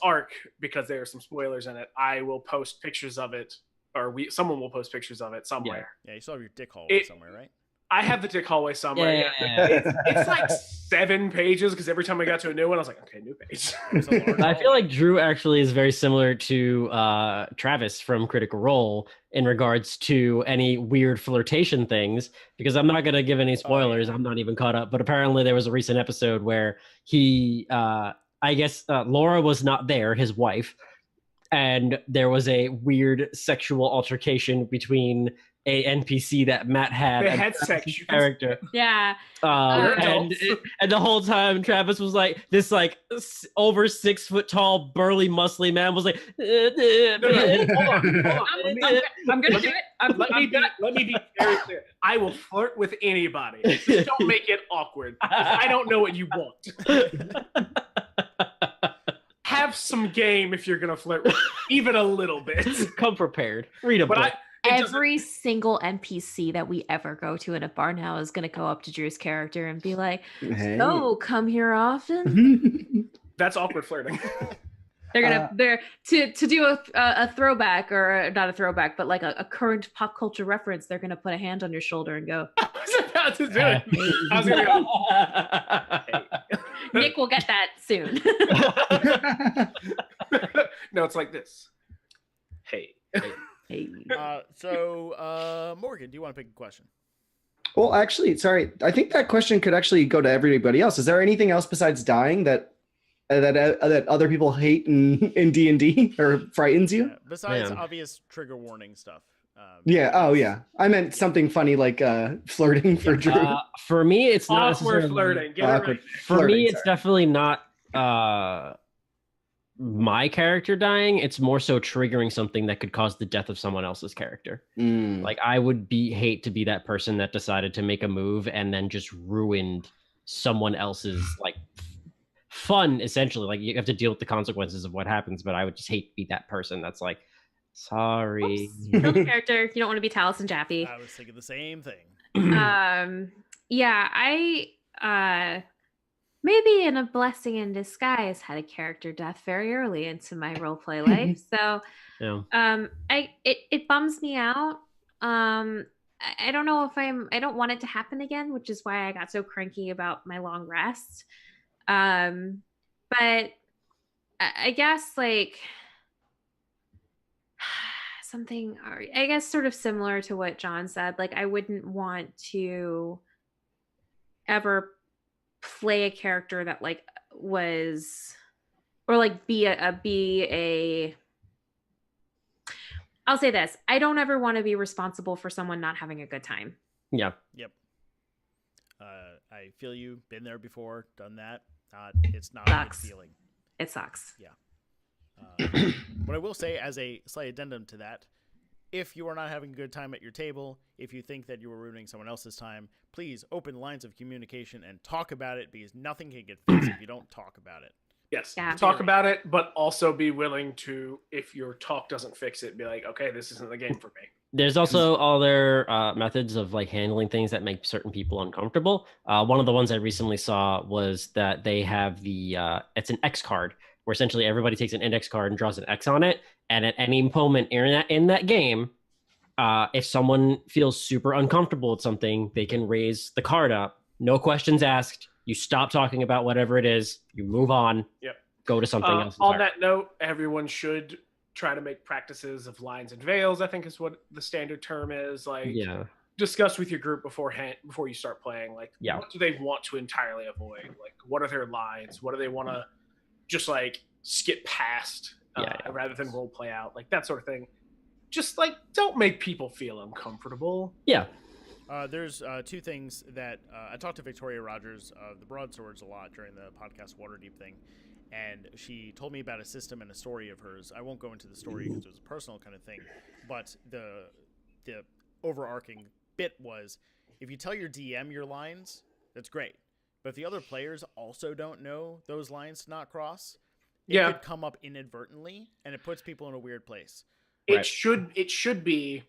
arc, because there are some spoilers in it, I will post pictures of it, or someone will post pictures of it somewhere. Yeah, you still have your dick hallway somewhere, right? I have the dick hallway somewhere. Yeah. It's like 7 pages, because every time I got to a new one, I was like, okay, new page. I feel like Drew actually is very similar to Travis from Critical Role in regards to any weird flirtation things, because I'm not going to give any spoilers. I'm not even caught up. But apparently there was a recent episode where he, I guess Laura was not there, his wife, and there was a weird sexual altercation between a NPC that Matt had. They had sex. Character. Yeah. And the whole time Travis was like, this like over 6 foot tall, burly, muscly man was like, Hold on. I'm gonna do it. Let me be very clear. I will flirt with anybody. Just don't make it awkward. I don't know what you want. Have some game if you're gonna flirt with, even a little bit. Come prepared. Read a book. Every single NPC that we ever go to in a bar now is going to go up to Drew's character and be like, "Oh, come here often." That's awkward flirting. They're to do a throwback, or not a throwback, but like a current pop culture reference. They're going to put a hand on your shoulder and go, I was about to do it. I was gonna go, hey. Nick will get that soon. No, it's like this. Hey. So Morgan, do you want to pick a question? Well, actually, sorry. I think that question could actually go to everybody else. Is there anything else besides dying that other people hate in D&D or frightens you? Yeah, besides obvious trigger warning stuff. Yeah. Oh, yeah. I meant something funny like flirting for Drew. For me, it's not Awkward flirting. Get it right. For me, it's definitely not my character dying. It's more so triggering something that could cause the death of someone else's character. Like I would hate to be that person that decided to make a move and then just ruined someone else's like fun, essentially. Like you have to deal with the consequences of what happens, but I would just hate to be that person that's like, sorry. Kill the character. You don't want to be Taliesin Jaffe. I was thinking the same thing. Yeah, man, maybe in a blessing in disguise, had a character death very early into my roleplay life. So Yeah. it bums me out. I don't know if I don't want it to happen again, which is why I got so cranky about my long rest. But I guess like something, I guess sort of similar to what John said. Like I wouldn't want to ever play a character that like was, or like be a I'll say this. I don't ever want to be responsible for someone not having a good time. Yeah. Yep. I feel you. Been there before. Done that. It's not a good feeling. It sucks. Yeah. What I will say as a slight addendum to that, if you are not having a good time at your table, if you think that you are ruining someone else's time, please open lines of communication and talk about it, because nothing can get fixed if you don't talk about it. Yes. Yeah. Talk about it, but also be willing to, if your talk doesn't fix it, be like, okay, this isn't the game for me. There's also other methods of like handling things that make certain people uncomfortable. One of the ones I recently saw was that they have it's an X card, where essentially everybody takes an index card and draws an X on it, and at any moment in that game, if someone feels super uncomfortable with something, they can raise the card up, no questions asked. You stop talking about whatever it is, you move on. Yep. Go to something else. On that note, everyone should try to make practices of lines and veils, I think is what the standard term is. Like, discuss with your group before you start playing. Like, what do they want to entirely avoid? Like, what are their lines? What do they want to just like skip past rather than role play out? Like that sort of thing. Just like, don't make people feel uncomfortable. Yeah. There's two things that I talked to Victoria Rogers of the Broadswords a lot during the podcast Waterdeep thing, and she told me about a system and a story of hers. I won't go into the story because it was a personal kind of thing, but the overarching bit was, if you tell your DM your lines, that's great, but if the other players also don't know those lines to not cross, it could come up inadvertently, and it puts people in a weird place. It should be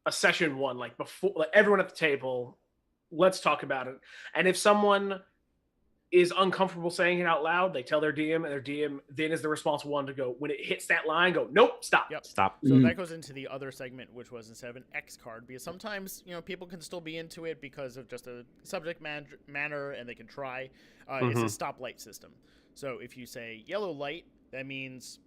a session one, like before, like everyone at the table, let's talk about it. And if someone is uncomfortable saying it out loud, they tell their DM, and their DM then is the responsible one to go, when it hits that line, go, nope, stop. Yep. Stop. So that goes into the other segment, which was instead of an X card, because sometimes, people can still be into it because of just a subject manner, and they can try. It's a stoplight system. So if you say yellow light, that means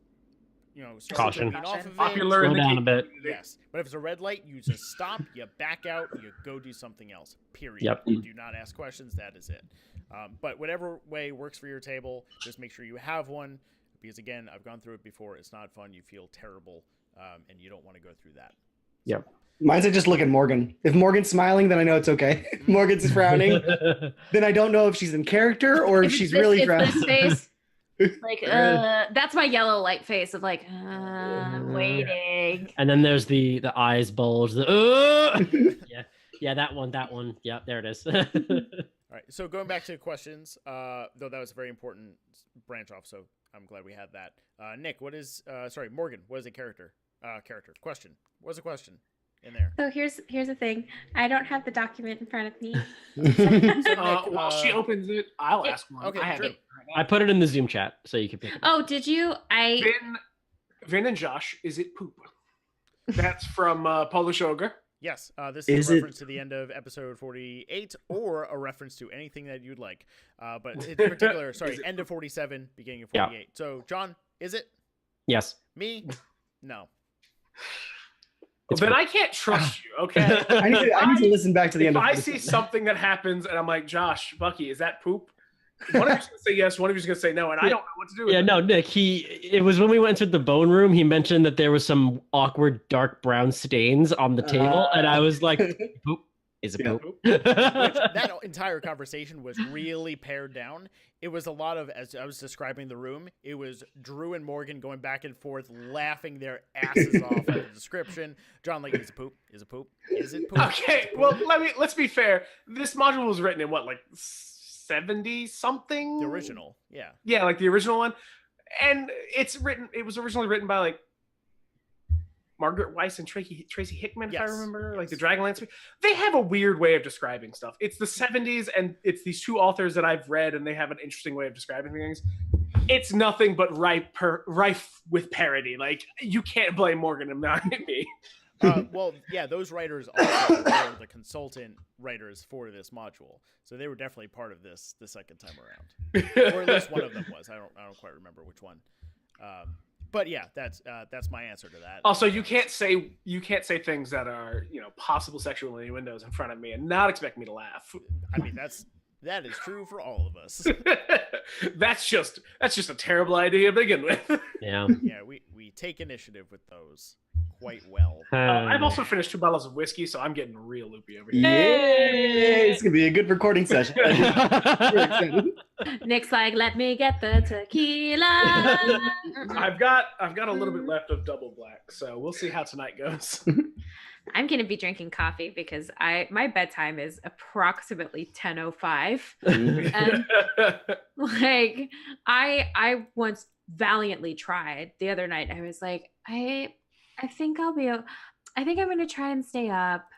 caution. Off of Popular slow down a bit. Yes, but if it's a red light, you just stop, you back out, you go do something else. Period. Yep. You do not ask questions. That is it. But whatever way works for your table, just make sure you have one, because again, I've gone through it before. It's not fun. You feel terrible, and you don't want to go through that. Yep. Mine's just look at Morgan. If Morgan's smiling, then I know it's okay. If Morgan's frowning, then I don't know if she's in character or if she's really frowning. This face. Like, that's my yellow light face of like, I'm waiting. And then there's the eyes bulge. Yeah, that one. Yeah, there it is. All right. So going back to questions, though that was a very important branch off, so I'm glad we had that. Nick, Morgan, what is a character? Question. What's a question in there? So here's the thing. I don't have the document in front of me. While she opens it, I'll ask one. Okay, I have it. I put it in the Zoom chat so you can pick it up. Oh, did you? Vin and Josh, is it poop? That's from Polish Ogre. Yes, this is a reference to the end of episode 48, or a reference to anything that you'd like. But in particular, end of 47, beginning of 48. Yeah. So, John, is it? Yes. Me? No. Then I can't trust you, okay? I need to listen back to the end of I see something that happens and I'm like, Josh, Bucky, is that poop? One of you's gonna say yes, one of you's gonna say no, and I don't know what to do with it. No, Nick, it was when we went to the bone room, he mentioned that there was some awkward dark brown stains on the table, and I was like, poop. Is it poop? That entire conversation was really pared down. It was a lot of, as I was describing the room, it was Drew and Morgan going back and forth, laughing their asses off at the description. John, like, is it poop? Is it poop? Is it poop? Okay, well, let's be fair. This module was written in what, like 70 something? The original, yeah. Yeah, like the original one. And it was originally written by like Margaret Weiss and Tracy Hickman, if I Yes. remember, like the Dragonlance. They have a weird way of describing stuff. It's the 70s, and it's these two authors that I've read, and they have an interesting way of describing things. It's nothing but rife with parody. Like, you can't blame Morgan and not me. Well, yeah, those writers also were the consultant writers for this module, so they were definitely part of this the second time around, or at least one of them was. I don't quite remember which one. But yeah, that's my answer to that. Also, you can't say things that are, you know, possible sexual innuendos in front of me and not expect me to laugh. I mean, that is true for all of us. That's just a terrible idea to begin with. Yeah. Yeah, we take initiative with those quite well. I've also finished 2 bottles of whiskey, so I'm getting real loopy over here. Yay! It's gonna be a good recording session. We're excited. Nick's like, let me get the tequila. I've got a little bit left of double black, so we'll see how tonight goes. I'm gonna be drinking coffee because my bedtime is approximately 10:05. And like I once valiantly tried the other night. I was like, I think I'm gonna try and stay up.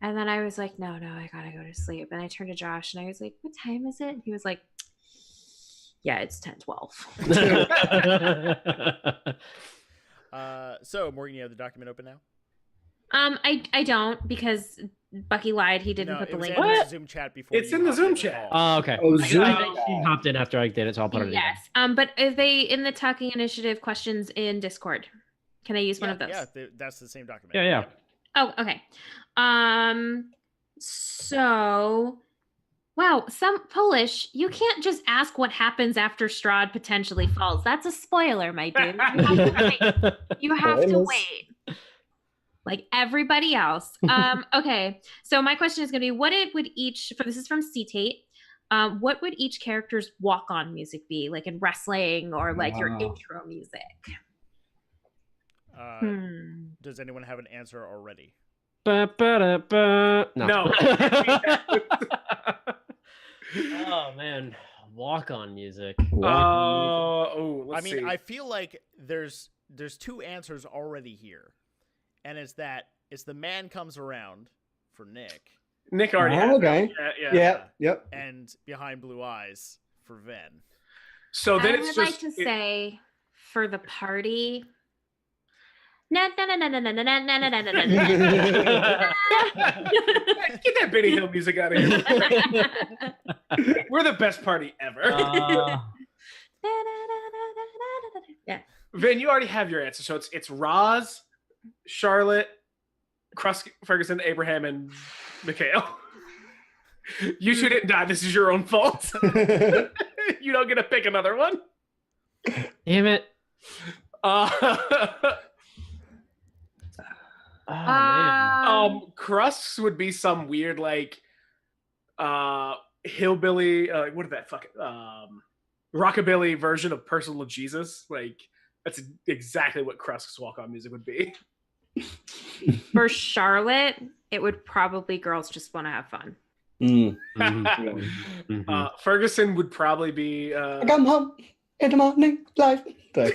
And then I was like, no, I gotta go to sleep. And I turned to Josh and I was like, what time is it? He was like, yeah, it's 10:12. So Morgan, you have the document open now? I don't, because Bucky lied. He didn't put the link. In the Zoom chat before. It's in the Zoom chat. Oh, okay. Oh, I Zoom. think she hopped in after I did it, so I'll put it in. Yes. But are they in the Talking Initiative questions in Discord? Can I use one of those? Yeah, that's the same document. Yeah. Oh, okay. So, wow, some Polish, you can't just ask what happens after Strahd potentially falls. That's a spoiler, my dude. You have to wait. Like everybody else. Okay. So my question is going to be, this is from C-Tate, what would each character's walk-on music be? Like in wrestling or like your intro music? Does anyone have an answer already? No. No. Oh man, walk-on music. Let's see. I feel like there's 2 answers already here, and it's the man comes around for Nick. Nick already has okay. Yeah. Yep. And behind blue eyes for Ven. So then I it's would just like to say for the party. Get that Benny Hill music out of here. We're the best party ever. Yeah. Vin, you already have your answer. So it's Roz, Charlotte, Crust, Ferguson, Abraham, and Mikhail. You 2 didn't die. This is your own fault. You don't get to pick another one. Damn it. Crust would be some weird like hillbilly what is that fucking rockabilly version of Personal Jesus. Like that's exactly what Crust's walk-on music would be. For Charlotte, it would probably Girls Just Want to Have Fun. Ferguson would probably be I come home in the morning, life. I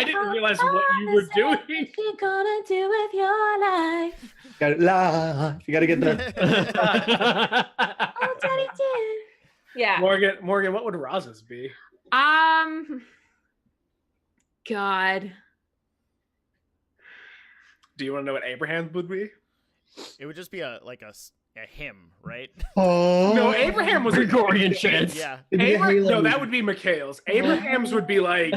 didn't realize what you were doing. What you gonna do with your life? You gotta get the Oh, Daddy dear. Yeah. Morgan, what would Roz's be? God. Do you want to know what Abraham would be? It would just be a hymn, right? No, Abraham was Gregorian chants. Yeah. No, that would be Mikhail's. Abraham's would be like,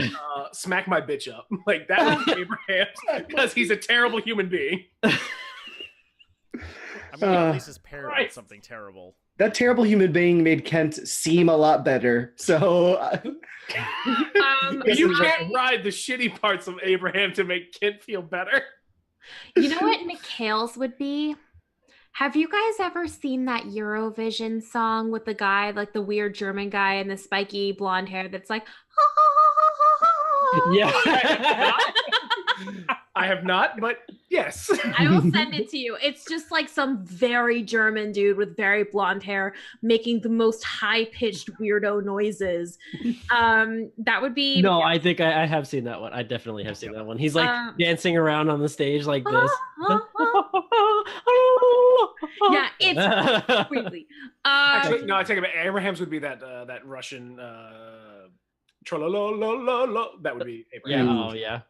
smack my bitch up. Like, that would be Abraham's, because he's a terrible human being. I mean, at least it's paired with something terrible. That terrible human being made Kent seem a lot better. So You can't ride the shitty parts of Abraham to make Kent feel better. You know what Mikhail's would be? Have you guys ever seen that Eurovision song with the guy, like the weird German guy and the spiky blonde hair that's like, Yeah. I have not, but Yes. I will send it to you. It's just like some very German dude with very blonde hair making the most high-pitched weirdo noises. That would be No, I think I have seen that one. I definitely have seen that one. He's like dancing around on the stage like this. Yeah, it's creepy. Actually, no, I take it back. Abraham's would be that Russian trolololololo. That would be Abraham. Yeah. Oh yeah.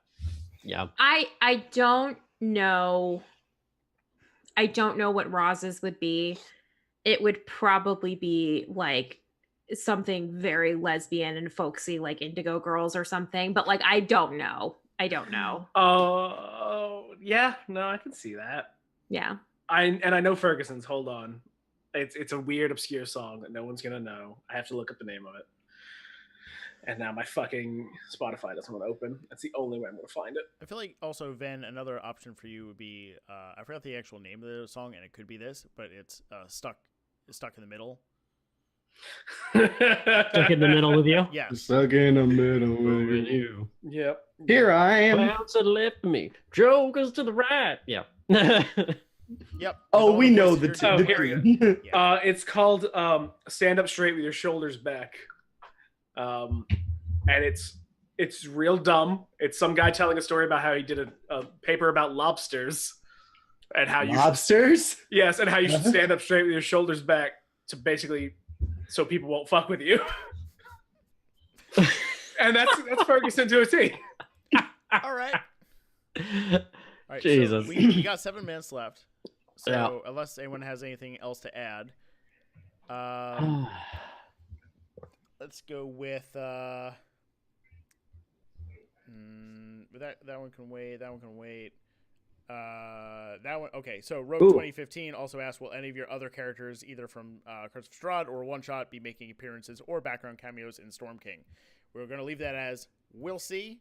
Yeah. I don't know. I don't know what Roz's would be. It would probably be like something very lesbian and folksy, like Indigo Girls or something. But like, I don't know. Oh, yeah. No, I can see that. Yeah. I know Ferguson's. Hold on. It's a weird, obscure song that no one's gonna know. I have to look up the name of it. And now my fucking Spotify doesn't want to open. That's the only way I'm going to find it. I feel like also, Ven, another option for you would be, I forgot the actual name of the song, and it could be this, but it's Stuck in the Middle. Stuck in the middle with you? Yes. Stuck in the middle with you. Yep. Here I am. Bounce to the left of me. Jokers to the right. Yeah. Yep. Oh, we know the the here we go. It's called Stand Up Straight with Your Shoulders Back. And it's real dumb. It's some guy telling a story about how he did a paper about lobsters and how lobsters? Yes, and how you should stand up straight with your shoulders back to basically so people won't fuck with you. And that's Ferguson to a T. All right. Jesus. So we got 7 minutes left. So Yeah. unless anyone has anything else to add, let's go with that one can wait. That one can wait. That one. Okay. So Rogue 2015 also asked, will any of your other characters, either from Curse of Strahd or One Shot, be making appearances or background cameos in Storm King? We're going to leave that as we'll see.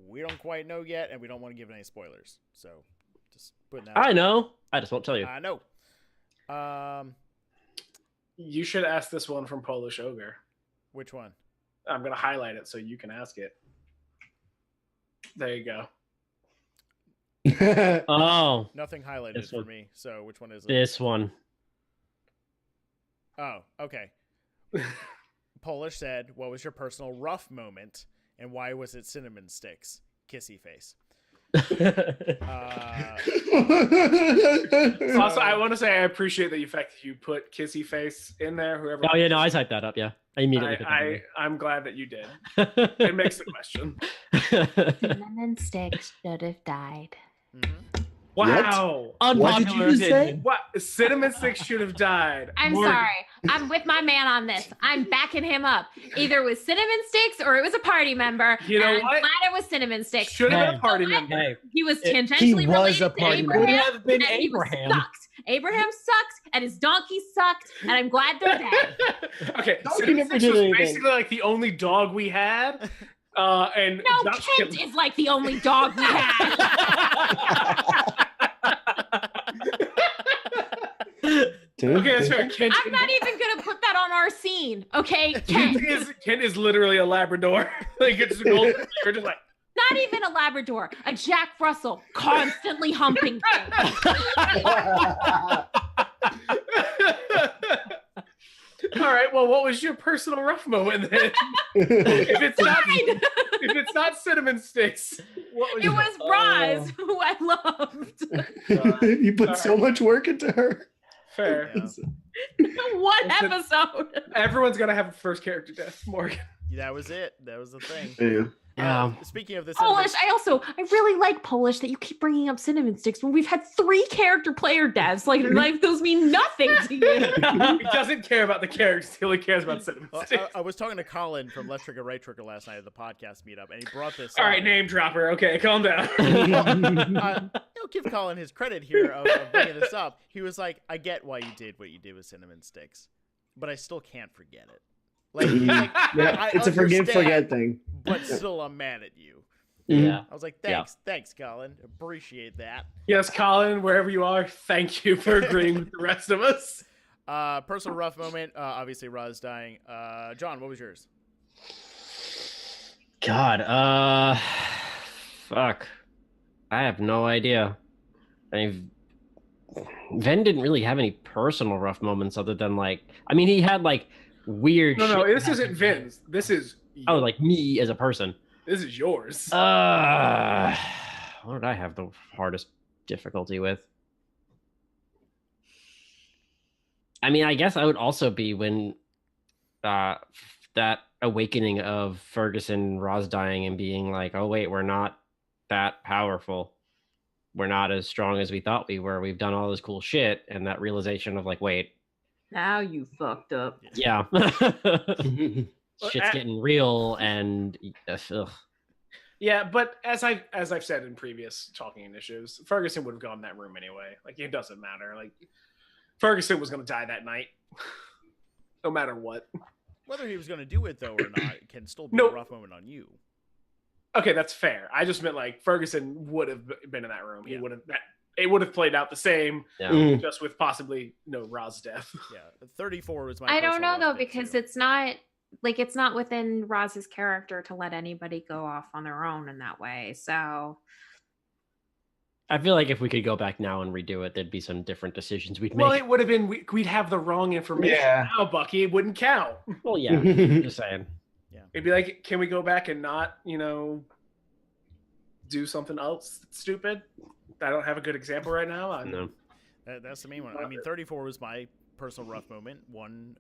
We don't quite know yet, and we don't want to give any spoilers. So just putting that. I know. I just won't tell you. I know. You should ask this one from Polish Ogre. Which one? I'm going to highlight it so you can ask it. There you go. Oh. Nothing highlighted for me. So which one is it? This one. Oh, okay. Polish said, what was your personal rough moment and why was it cinnamon sticks? Kissy face. Also, I want to say I appreciate the fact that you put Kissy face in there. Whoever. Oh yeah, no, I typed that up. Yeah, I immediately. I'm glad that you did. It makes the question. Cinnamon sticks should have died. Mm-hmm. Wow. Unpopular What did you just opinion. say? What? Cinnamon sticks should have died. I'm sorry. I'm with my man on this. I'm backing him up. Either it was cinnamon sticks or it was a party member. You know and what? I'm glad it was cinnamon sticks. Should have been a Hey. party member. Hey, He was He tangentially was related a to party member. Abraham. Would have been and he Abraham. sucked. Abraham sucked, and his donkey sucked, and I'm glad they're dead. Okay, Donkey Cinnamon never Sticks did was anything. basically like the only dog we had. And No, Josh Kent is like the only dog we had. Okay, that's fair. Kent, I'm not even gonna put that on our scene, okay? Kent, Kent is literally a Labrador. Like it's just a golden retriever, just like. not even a Labrador, a Jack Russell, constantly humping things. All right. Well, what was your personal rough moment then? If it's not cinnamon sticks, what was It was Roz, who I loved. You put so much work into her. fair? Yeah. One episode. Everyone's gonna have a first character death, Morgan. That was it. That was the thing. Yeah. Speaking of this, Polish. I really like Polish that you keep bringing up cinnamon sticks when we've had 3 character player deaths. Like those mean nothing to you. He doesn't care about the characters. He only cares about cinnamon sticks. I was talking to Colin from Left Trigger Right Trigger last night at the podcast meetup, and he brought this. All right, name dropper. Okay, calm down. Give Colin his credit here of bringing this up. He was like, "I get why you did what you did with cinnamon sticks, but I still can't forget it. Like Yeah, I it's a forgive, understand, forget thing. but still, I'm mad at you." Yeah. I was like, thanks, Colin. Appreciate that. Yes, Colin, wherever you are, thank you for agreeing with the rest of us. Personal rough moment. Obviously, Roz dying. John, what was yours? God. Fuck. I have no idea. Ven didn't really have any personal rough moments other than like, I mean, he had like weird. No, shit this isn't Vin's. This is Oh, like me as a person. This is yours. What did I have the hardest difficulty with? I mean, I guess I would also be when that awakening of Ferguson Roz dying and being like, oh wait, we're not that powerful. We're not as strong as we thought we were. We've done all this cool shit, and that realization of like, wait, now you fucked up. yeah. Shit's getting real, and ugh. Yeah, but as I've said in previous talking initiatives, Ferguson would have gone in that room anyway. Like, it doesn't matter. Like, Ferguson was going to die that night, no matter what. Whether he was going to do it though or not, it can still be a rough moment on you. Okay, that's fair. I just meant like Ferguson would have been in that room. He would have. It would have played out the same, just with possibly no Roz's death. Yeah, 34 was my. I don't know though, because it's not within Roz's character to let anybody go off on their own in that way. So I feel like if we could go back now and redo it, there'd be some different decisions we'd make. Well, it would have been we'd have the wrong information now, Bucky. It wouldn't count. Well, yeah, just saying. Yeah, it'd be like, can we go back and not, do something else stupid? I don't have a good example right now. No. That's the main one. I mean, 34 was my personal rough moment. One,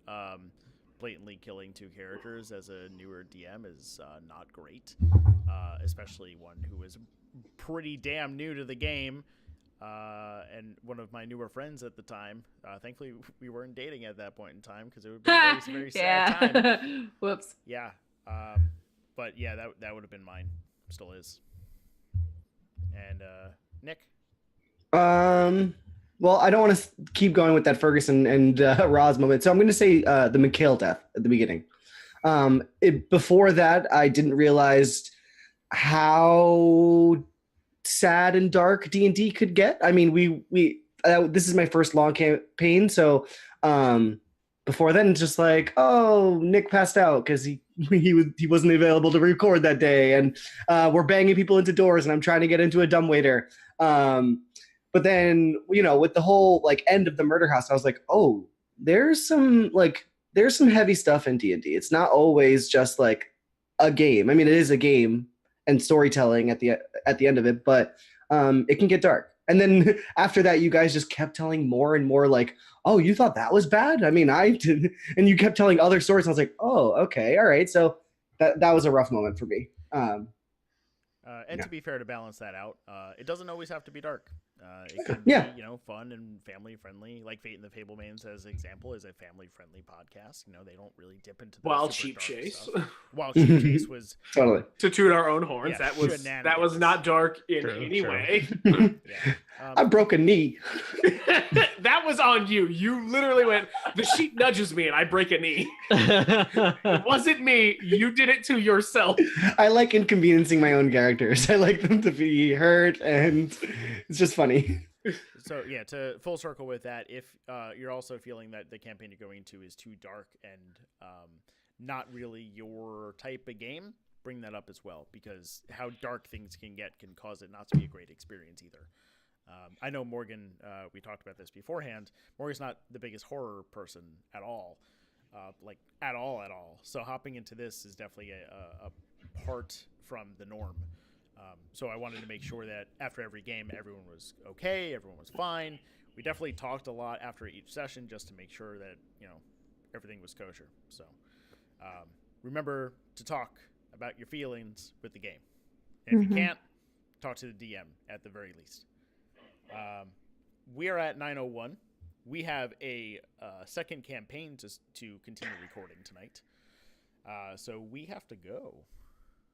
blatantly killing two characters as a newer DM is not great, especially one who was pretty damn new to the game, and one of my newer friends at the time. Thankfully, we weren't dating at that point in time because it would be a very, very sad time. Whoops. Yeah, but yeah, that would have been mine. Still is. And Nick. Well, I don't want to keep going with that Ferguson and Roz moment, so I'm going to say the Mikhail death at the beginning. Before that, I didn't realize how sad and dark D&D could get. I mean, this is my first long campaign, so before then, just like, oh, Nick passed out because he wasn't available to record that day, and we're banging people into doors, and I'm trying to get into a dumbwaiter. But then, with the whole like end of the murder house, I was like, oh, there's some heavy stuff in D&D. It's not always just like a game. I mean, it is a game and storytelling at the end of it, but it can get dark. And then after that, you guys just kept telling more and more like, oh, you thought that was bad? I mean, I did. And you kept telling other stories. And I was like, oh, okay. All right. So that was a rough moment for me. To be fair, to balance that out, it doesn't always have to be dark. It can be, fun and family friendly. Like Fate and the Fablemans, as example, is a family friendly podcast. They don't really dip into the Wild Sheep Chase. Wild Sheep Chase was totally to toot our own horns. Yeah, that was not dark in any way. I broke a knee. That was on you. You literally went, the sheep nudges me and I break a knee. It wasn't me. You did it to yourself. I like inconveniencing my own characters. I like them to be hurt, and it's just funny. So yeah, to full circle with that, if you're also feeling that the campaign you're going to is too dark and not really your type of game, bring that up as well, because how dark things can get can cause it not to be a great experience either. I know Morgan, we talked about this beforehand, Morgan's not the biggest horror person at all, at all. So hopping into this is definitely a part from the norm. So I wanted to make sure that after every game, everyone was okay, everyone was fine. We definitely talked a lot after each session just to make sure that, everything was kosher. So remember to talk about your feelings with the game. And if you can't, talk to the DM at the very least. We are at 9:01. We have a second campaign to continue recording tonight. So we have to go.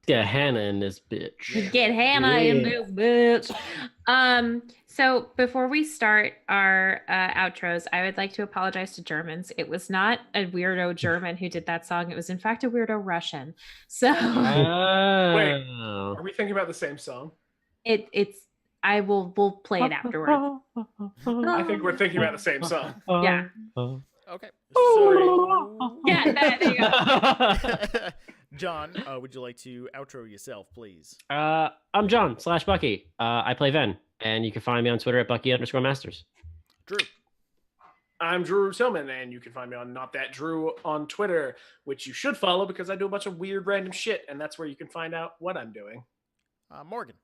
Get Hannah in this bitch. Get Hannah in this bitch. So before we start our outros, I would like to apologize to Germans. It was not a weirdo German who did that song. It was in fact a weirdo Russian. So wait, are we thinking about the same song? We'll play it afterward. I think we're thinking about the same song. Yeah. Okay. So Yeah, there you go. John, would you like to outro yourself, please? I'm John /Bucky. I play Ven. And you can find me on Twitter at Bucky_Masters. Drew. I'm Drew Tillman, and you can find me on Not That Drew on Twitter, which you should follow because I do a bunch of weird random shit, and that's where you can find out what I'm doing. Morgan.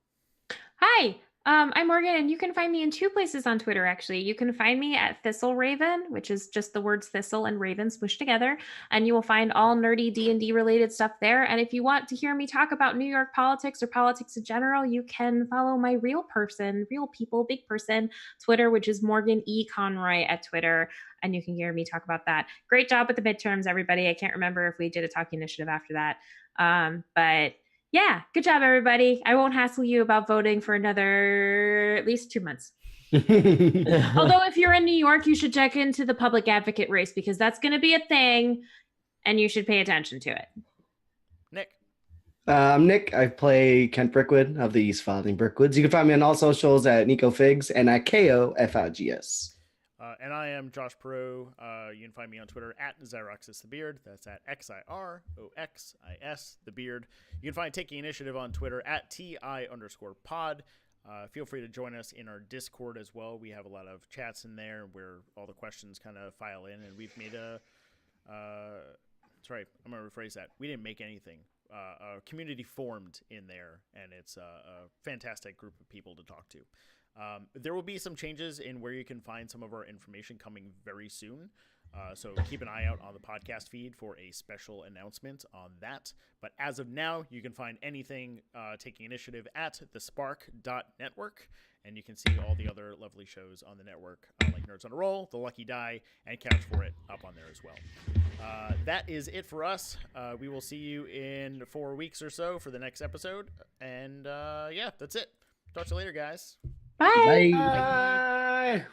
Hi, I'm Morgan, and you can find me in 2 places on Twitter, actually. You can find me at Thistle Raven, which is just the words thistle and raven smushed together, and you will find all nerdy D&D related stuff there. And if you want to hear me talk about New York politics or politics in general, you can follow my real people, big person Twitter, which is Morgan E. Conroy at Twitter, and you can hear me talk about that. Great job with the midterms, everybody. I can't remember if we did a talking initiative after that, but yeah, good job, everybody. I won't hassle you about voting for another at least 2 months. Although if you're in New York, you should check into the public advocate race because that's going to be a thing and you should pay attention to it. Nick. I'm Nick. I play Kent Brickwood of the East Founding Brickwoods. You can find me on all socials at Nico Figs and at KOFIGS. And I am Josh Perault. You can find me on Twitter at Xyroxis the Beard. That's at XIROXIS the Beard. You can find Taking Initiative on Twitter at TI_pod. Feel free to join us in our Discord as well. We have a lot of chats in there where all the questions kind of file in, and we've made that's right, I'm going to rephrase that. We didn't make anything. A community formed in there, and it's a fantastic group of people to talk to. There will be some changes in where you can find some of our information coming very soon. So keep an eye out on the podcast feed for a special announcement on that. But as of now, you can find anything Taking Initiative at thespark.network. And you can see all the other lovely shows on the network, like Nerds on a Roll, The Lucky Die, and Couch for It up on there as well. That is it for us. We will see you in 4 weeks or so for the next episode. And yeah, that's it. Talk to you later, guys. Bye. Bye. Bye.